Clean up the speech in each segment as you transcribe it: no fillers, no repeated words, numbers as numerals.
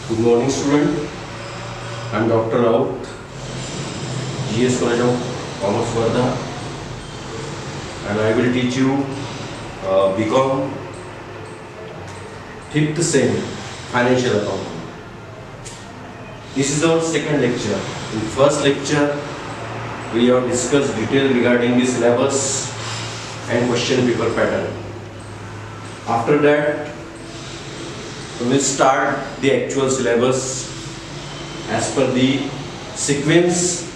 Good morning, student. I am Dr. Raut, GS College of Commerce, Varda, and I will teach you BCom 5th Sem Financial Accounting. This is our second lecture. In first lecture, we have discussed detail regarding the syllabus and question paper pattern. After that, we will start the actual syllabus as per the sequence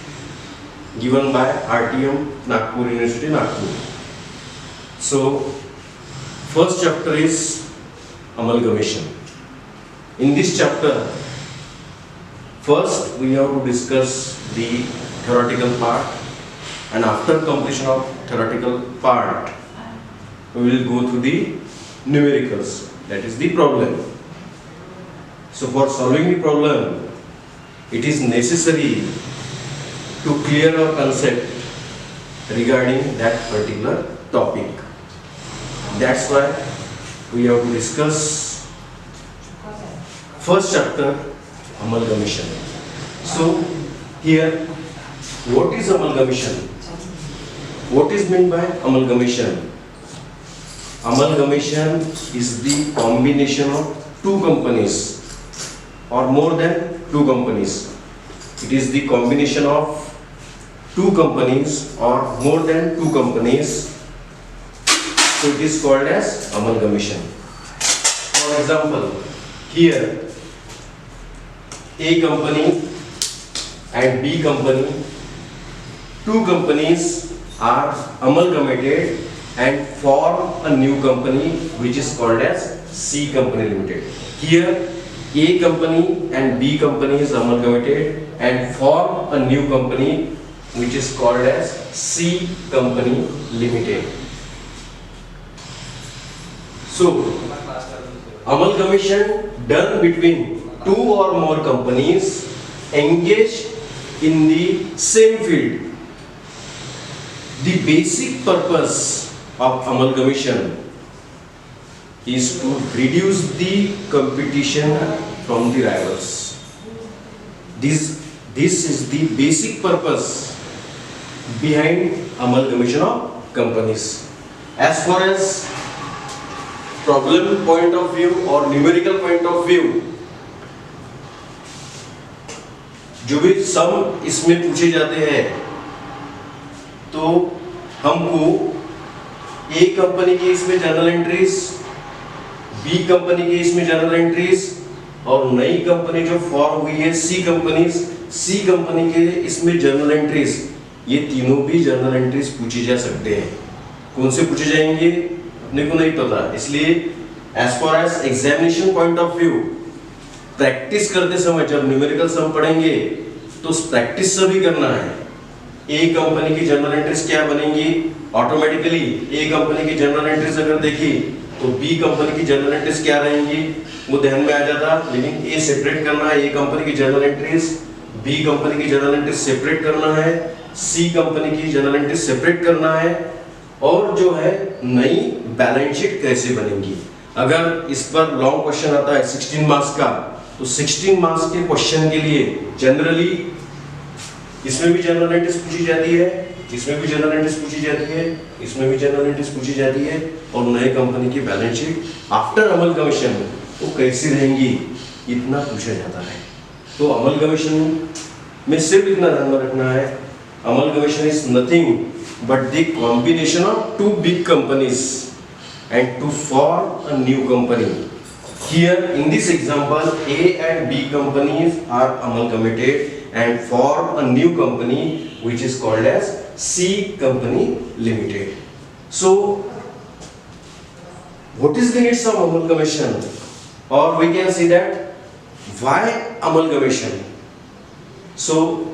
given by RTM Nagpur University, Nagpur. So, first chapter is amalgamation. In this chapter, first we have to discuss the theoretical part, and after completion of theoretical part, we will go through the numericals, that is the problem. So for solving the problem, it is necessary to clear our concept regarding that particular topic. That's why we have to discuss first chapter, amalgamation. So here, what is amalgamation? What is meant by amalgamation? Amalgamation is the combination of two companies or more than two companies. It is the combination of two companies or more than two companies. So it is called as amalgamation. For example, here A company and B company, two companies are amalgamated and form a new company which is called as C Company Limited. Here A company and B company is amalgamated and form a new company which is called as C Company Limited. So, amalgamation done between two or more companies engaged in the same field. The basic purpose of amalgamation is to reduce the competition from the rivals. This is the basic purpose behind amalgamation of companies. As far as problem point of view or numerical point of view, जो भी सम इसमें पूछे जाते हैं, तो हमको ए company के इसमें जर्नल एंट्रीज, बी कंपनी के इसमें जर्नल एंट्रीज और नई कंपनी जो फॉर्म हुई है सी कंपनी के इसमें जर्नल एंट्रीज, ये तीनों भी जर्नल एंट्रीज पूछी जा सकते हैं. कौन से पूछे जाएंगे अपने को नहीं पता, इसलिए as far as examination point of view practice करते समय जब न्यूमेरिकल सम पढ़ेंगे तो प्रैक्टिस से भी करना है. ए कंपनी की जर्नल एंट्रीज क्या बनेंगी, ऑटोमेटिकली ए कंपनी की जर्नल एंट्रीज अगर देखी तो बी कंपनी की जर्नल एंट्रीज क्या रहेंगी वो ध्यान में आ जाता. लेकिन ए सेपरेट करना है, ए कंपनी की जर्नल एंट्रीज, बी कंपनी की जर्नल एंट्रीज सेपरेट करना है, सी कंपनी की जर्नल एंट्रीज सेपरेट करना है, और जो है नई बैलेंस शीट कैसे बनेगी. अगर इस पर लॉन्ग क्वेश्चन आता है 16 मार्क्स का, तो 16 मार्क्स के क्वेश्चन के लिए जनरली इसमें भी जनरल एंट्रीज पूछी जाती है, इसमें भी जनरल एंट्रीज पूछी जाती है, इसमें भी जनरल एंट्रीज पूछी जाती है, और नए कंपनी की बैलेंस शीट आफ्टर अमलगमेशन वो कैसी रहेंगी इतना पूछा जाता है. तो अमलगमेशन में सिर्फ इतना ध्यान में रखना है, amalgamation is nothing but the combination of two big companies and to form a new company. Here in this example, A and B companies are amalgamated and form a new company which is called as C Company Limited. So, what is the needs of amalgamation? Or we can say that why amalgamation? So,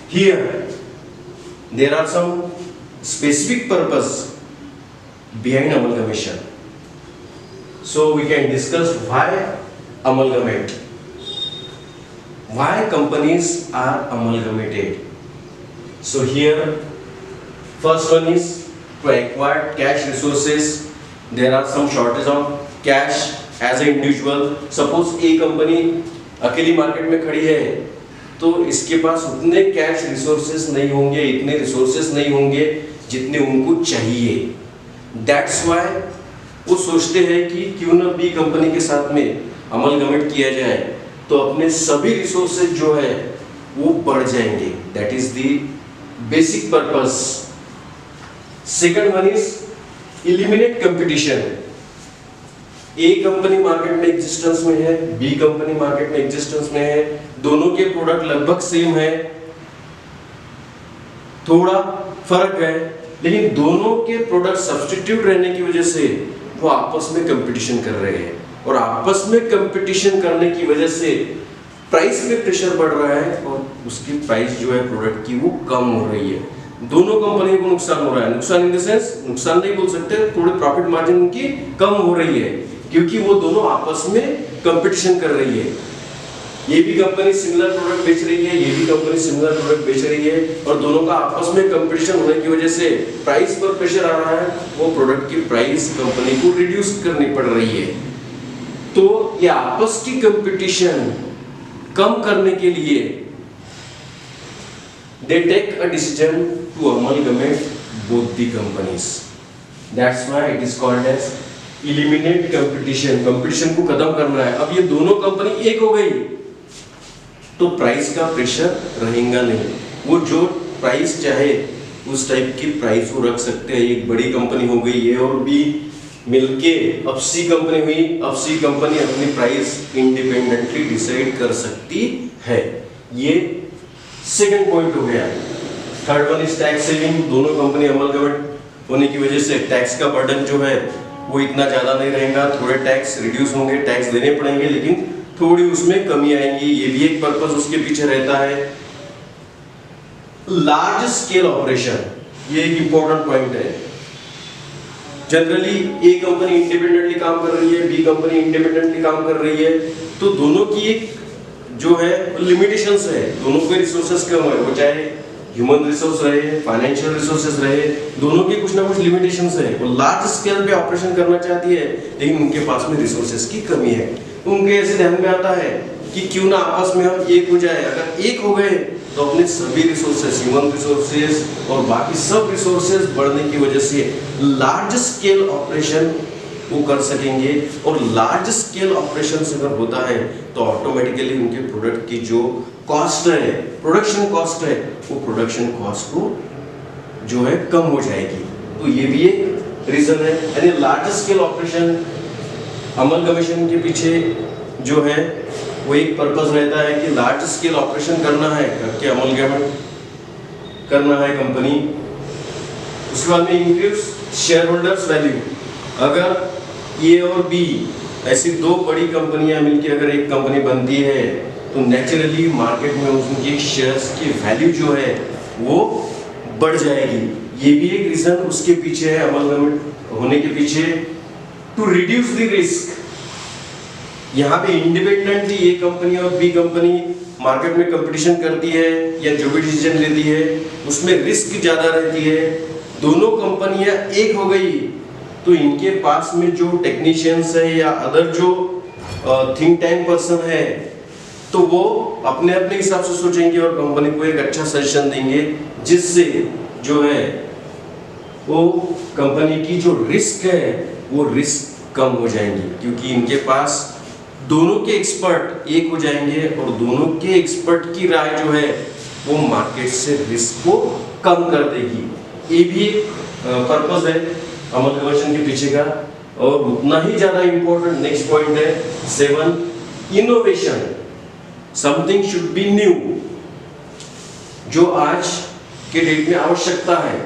here there are some specific purpose behind amalgamation. So we can discuss why amalgamate. Why companies are amalgamated? So here first one is to acquire cash resources. There are some shortage of cash as a individual. Suppose a company अकेली market में खड़ी है तो इसके पास उतने cash resources नहीं होंगे, इतने रिसोर्सेस नहीं होंगे जितने उनको चाहिए। दैट्स व्हाई वो सोचते हैं कि क्यों ना बी कंपनी के साथ में अमलगमेंट किया जाए तो अपने सभी रिसोर्सेज जो है वो बढ़ जाएंगे। That is the basic purpose. Second one is eliminate competition. A company market में एग्जिस्टेंस में है, बी कंपनी मार्केट में एग्जिस्टेंस में है, दोनों के प्रोडक्ट लगभग सेम है, थोड़ा फर्क है, लेकिन दोनों के प्रोडक्ट सब्स्टिट्यूट रहने की वजह से वो आपस में कंपटीशन कर रहे हैं और आपस में कंपटीशन करने की वजह से प्राइस में प्रेशर बढ़ रहा है और उसकी प्राइस जो है प्रोडक्ट की वो कम हो रही है। दोनों कंपनी को नुकसान हो रहा है। नुकसान इन द सेंस, नुकसान नहीं बोल सकते, थोड़ी प्रॉफिट मार्जिन उनकी कम हो रही है क्योंकि वो दोनों आपस में कंपटीशन कर रही है। ये भी कंपनी सिमिलर प्रोडक्ट बेच रही है, ये भी कंपनी सिमिलर प्रोडक्ट बेच रही है और दोनों का आपस में कंपटीशन होने की वजह से प्राइस पर प्रेशर आ रहा है, वो प्रोडक्ट की प्राइस कंपनी को रिड्यूस करनी पड़ रही है। तो ये आपस की कंपटीशन कम करने के लिए they take a decision to amalgamate both the companies. That's why it is called as eliminate competition. Competition को खत्म करना है। अब ये दोनों कंपनी एक हो गई तो प्राइस का प्रेशर रहेगा नहीं। वो जो प्राइस चाहे उस टाइप की प्राइस वो रख सकते हैं। एक बड़ी कंपनी हो गई, ए और बी मिलके अब सी कंपनी हुई, अब सी कंपनी अपनी प्राइस इंडिपेंडेंटली डिसाइड कर सकती है। ये सेकंड पॉइंट हो गया। Third one is tax saving. दोनों कंपनी अमलगमेंट होने की वजह से टैक्स का बर्डन जो है वो इतना ज्यादा नहीं रहेगा, थोड़े टैक्स रिड्यूस होंगे, टैक्स देने पड़ेंगे लेकिन थोड़ी उसमें कमी आएगी। ये भी एक पर्पस उसके पीछे रहता है। लार्ज स्केल ऑपरेशन, ये एक इंपॉर्टेंट पॉइंट है। जनरली ए कंपनी इंडिपेंडेंटली काम कर रही है, बी कंपनी इंडिपेंडेंटली काम कर रही है, तो दोनों की एक जो है लिमिटेशंस है। दोनों के रिसोर्सेज कम है, वो चाहे ह्यूमन रिसोर्स रहे, फाइनेंशियल रिसोर्सेज रहे, दोनों के कुछ ना कुछ लिमिटेशंस है। वो लार्ज स्केल पे ऑपरेशन करना चाहती है लेकिन उनके पास में रिसोर्सेज की कमी है। उनके ऐसे ध्यान में आता है कि क्यों ना आपस में हम एक हो जाए। अगर एक हो गए तो अपने सभी रिसोर्सेज, ह्यूमन रिसोर्सेज और बाकी सब रिसोर्सेज बढ़ने की वजह से लार्ज स्केल ऑपरेशन वो कर सकेंगे। और लार्ज स्केल ऑपरेशन अगर होता है तो ऑटोमेटिकली उनके प्रोडक्ट की जो कॉस्ट है, प्रोडक्शन कॉस्ट है, वो प्रोडक्शन कॉस्ट को जो है कम हो जाएगी। तो ये भी एक रीजन है। यानी लार्ज स्केल ऑपरेशन अमलगमेशन के पीछे जो है वो एक पर्पस रहता है कि लार्ज स्केल ऑपरेशन करना है, करके अमलगमेंट करना है कंपनी। उसके बाद में इंक्रीज शेयर होल्डर्स वैल्यू। अगर ए और बी ऐसी दो बड़ी कंपनियां मिलकर अगर एक कंपनी बनती है तो नेचुरली मार्केट में उनके शेयर्स की वैल्यू जो है वो बढ़ जाएगी। ये भी एक रीजन उसके पीछे है, अमलगमेंट होने के पीछे, टू रिड्यूस द रिस्क। यहाँ पे इंडिपेंडेंटली ए कंपनी और बी कंपनी मार्केट में कंपटीशन करती है या जो भी डिसीजन लेती है उसमें रिस्क ज्यादा रहती है। दोनों कंपनियां एक हो गई तो इनके पास में जो टेक्नीशियंस है या अदर जो थिंक टैंक पर्सन है तो वो अपने अपने हिसाब से सोचेंगे और कंपनी को एक अच्छा सजेशन देंगे जिससे जो है वो कंपनी की जो रिस्क है वो रिस्क कम हो जाएंगी क्योंकि इनके पास दोनों के एक्सपर्ट एक हो जाएंगे और दोनों के एक्सपर्ट की राय जो है वो मार्केट से रिस्क को कम कर देगी। ये भी एक पर्पस है अमलगमेशन के पीछे का। और उतना ही ज्यादा इंपॉर्टेंट नेक्स्ट पॉइंट है 7, innovation. Something should be new, जो आज के डेट में आवश्यकता है।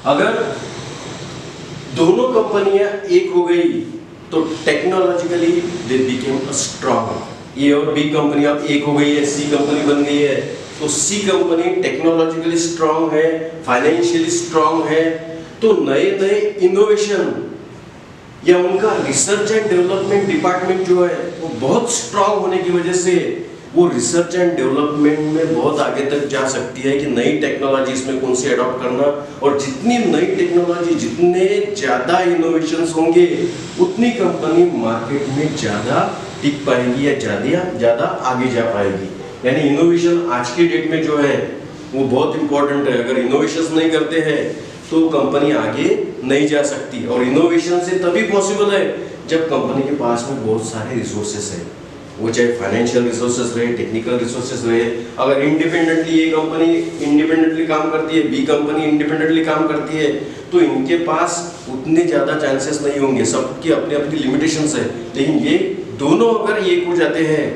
अगर दोनों कंपनियां एक हो गई तो टेक्नोलॉजिकली दे बिकेम स्ट्रॉन्ग। ए और बी कंपनी अब एक हो गई है, सी कंपनी बन गई है, तो सी कंपनी टेक्नोलॉजिकली स्ट्रॉन्ग है, फाइनेंशियली स्ट्रॉन्ग है, तो नए नए इनोवेशन या उनका रिसर्च एंड डेवलपमेंट डिपार्टमेंट जो है वो बहुत स्ट्रॉन्ग होने की वजह से वो रिसर्च एंड डेवलपमेंट में बहुत आगे तक जा सकती है कि नई टेक्नोलॉजी इसमें कौन सी अडॉप्ट करना, और जितनी नई टेक्नोलॉजी, जितने ज़्यादा इनोवेशंस होंगे उतनी कंपनी मार्केट में ज़्यादा टिक पाएगी या ज़्यादा आगे जा पाएगी। यानी इनोवेशन आज के डेट में जो है वो बहुत इंपॉर्टेंट है। अगर इनोवेशंस नहीं करते हैं तो कंपनी आगे नहीं जा सकती, और इनोवेशन से तभी पॉसिबल है जब कंपनी के पास में बहुत सारे रिसोर्सेस है, वो चाहे फाइनेंशियल रिसोर्सेस रहे, टेक्निकल रिसोर्सेस रहे। अगर इंडिपेंडेंटली ये कंपनी इंडिपेंडेंटली काम करती है, बी कंपनी इंडिपेंडेंटली काम करती है, तो इनके पास उतने ज़्यादा चांसेस नहीं होंगे, सबकी अपनी अपनी लिमिटेशंस है। लेकिन ये दोनों अगर एक हो जाते हैं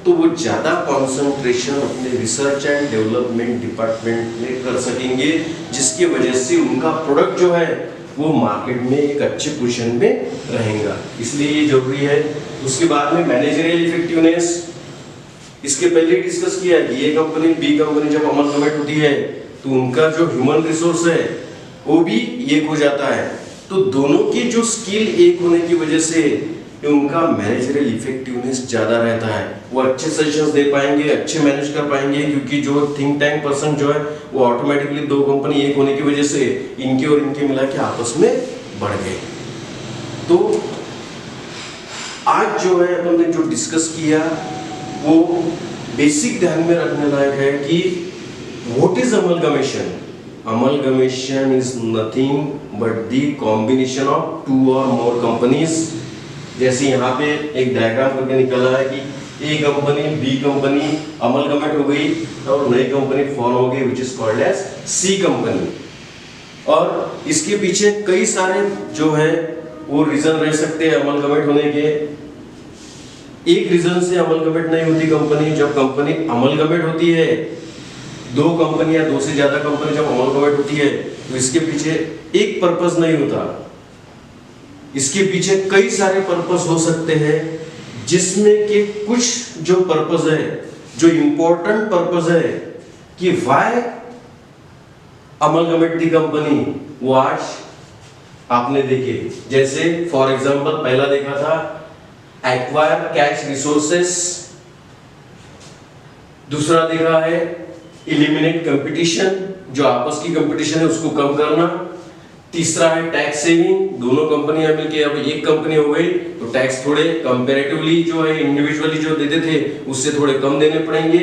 तो वो ज़्यादा कॉन्सेंट्रेशन अपने रिसर्च एंड डेवलपमेंट डिपार्टमेंट में कर सकेंगे, जिसकी वजह से उनका प्रोडक्ट जो है वो मार्केट में एक अच्छे पोजीशन में रहेगा। इसलिए ये जरूरी है। उसके बाद में मैनेजरियल इफेक्टिवनेस, इसके पहले डिस्कस किया है कि ये कंपनी बी कंपनी जब अमलगमेंट होती है तो उनका जो ह्यूमन रिसोर्स है वो भी एक हो जाता है। तो दोनों की जो स्किल एक होने की वजह से उनका मैनेजरियल इफेक्टिवनेस ज़्यादा रहता है। वो अच्छे सजेशंस दे पाएंगे, अच्छे मैनेज कर पाएंगे, क्योंकि जो थिंक टैंक पर्सन जो है वो ऑटोमेटिकली दो कंपनी एक होने की वजह से इनके और इनके मिला के आपस में बढ़ गए। तो आज जो है अपन ने जो डिस्कस किया वो बेसिक ध्यान में रखने लायक है कि what is amalgamation. Amalgamation is nothing but the combination of two or more companies. जैसे यहाँ पे एक डायग्राम करके निकला है कि A company B company amalgamate हो गई और नई कंपनी फॉर्म हो गई which is called as C company. और इसके पीछे कई सारे जो है वो रीजन रह सकते हैं अमलगमेंट होने के। एक रीजन से अमलगमेंट नहीं होती कंपनी। जब कंपनी अमलगमेंट होती है, दो कंपनी या दो से ज्यादा कंपनी जब अमलगमेंट होती है तो इसके पीछे एक पर्पस नहीं होता, इसके पीछे कई सारे पर्पस हो सकते हैं, जिसमें कि कुछ जो पर्पस है, जो इंपॉर्टेंट पर्पस है कि व्हाई अमलगमेंट दी कंपनी, वो आज आपने देखे। जैसे फॉर एग्जांपल पहला देखा था एक्वायर कैश रिसोर्सेस, दूसरा देखा है एलिमिनेट कंपटीशन, जो आपस की कंपटीशन है उसको कम करना, तीसरा है टैक्स सेविंग, दोनों कंपनियां मिलके अब एक कंपनी हो गई तो टैक्स थोड़े कंपैरेटिवली जो है इंडिविजुअली जो देते थे उससे थोड़े कम देने पड़ेंगे।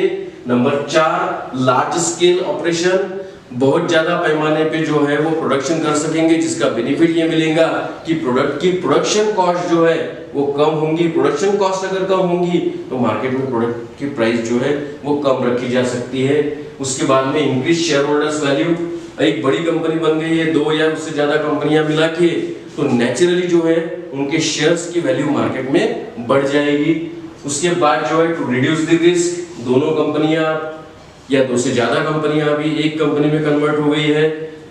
नंबर 4 लार्ज स्केल ऑपरेशन, बहुत ज्यादा पैमाने पे जो है वो प्रोडक्शन कर सकेंगे, जिसका बेनिफिट ये मिलेगा कि प्रोडक्ट की प्रोडक्शन कॉस्ट जो है वो कम होंगी। प्रोडक्शन कॉस्ट अगर कम होंगी तो मार्केट में प्रोडक्ट की प्राइस जो है वो कम रखी जा सकती है। उसके बाद में इंक्रीज शेयर होल्डर्स वैल्यू, एक बड़ी कंपनी बन गई है, दो या उससे ज्यादा कंपनियां मिला के, तो नेचुरली जो है उनके शेयर्स की वैल्यू मार्केट में बढ़ जाएगी। उसके बाद जो है टू रिड्यूस द रिस्क, दोनों कंपनियां या दो से ज्यादा कंपनियां अभी एक कंपनी में कन्वर्ट हो गई है,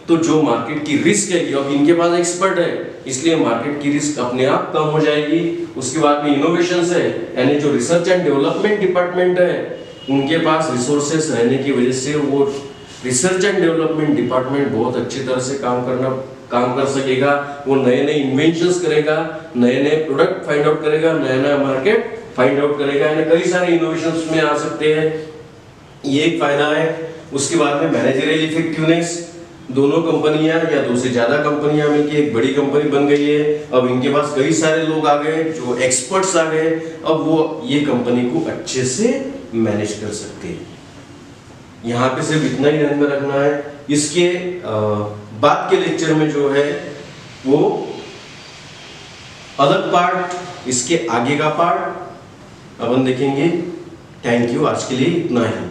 तो जो मार्केट की रिस्क है, अब इनके पास एक्सपर्ट है इसलिए मार्केट की रिस्क अपने आप कम हो जाएगी। उसके बाद में इनोवेशंस है, यानी जो रिसर्च एंड डेवलपमेंट डिपार्टमेंट है उनके पास रिसोर्सेस रहने की वजह से वो रिसर्च एंड डेवलपमेंट डिपार्टमेंट बहुत अच्छी तरह से काम कर सकेगा। वो नए नए इन्वेंशंस करेगा, नए नए प्रोडक्ट फाइंड आउट करेगा, नया नया मार्केट फाइंड आउट करेगा, यानी कई सारे इनोवेशंस में आ सकते हैं, ये एक फायदा है। उसके बाद में मैनेजरियल इफेक्टिवनेस, दोनों कंपनियां या दो से ज्यादा कंपनियां मिलकर एक बड़ी कंपनी बन गई है, अब इनके पास कई सारे लोग आ गए जो एक्सपर्ट्स आ गए, अब वो ये कंपनी को अच्छे से मैनेज कर सकते हैं। यहाँ पे सिर्फ इतना ही ध्यान में रखना है। इसके बाद के लेक्चर में जो है वो अलग पार्ट, इसके आगे का पार्ट अपन देखेंगे। थैंक यू, आज के लिए इतना ही।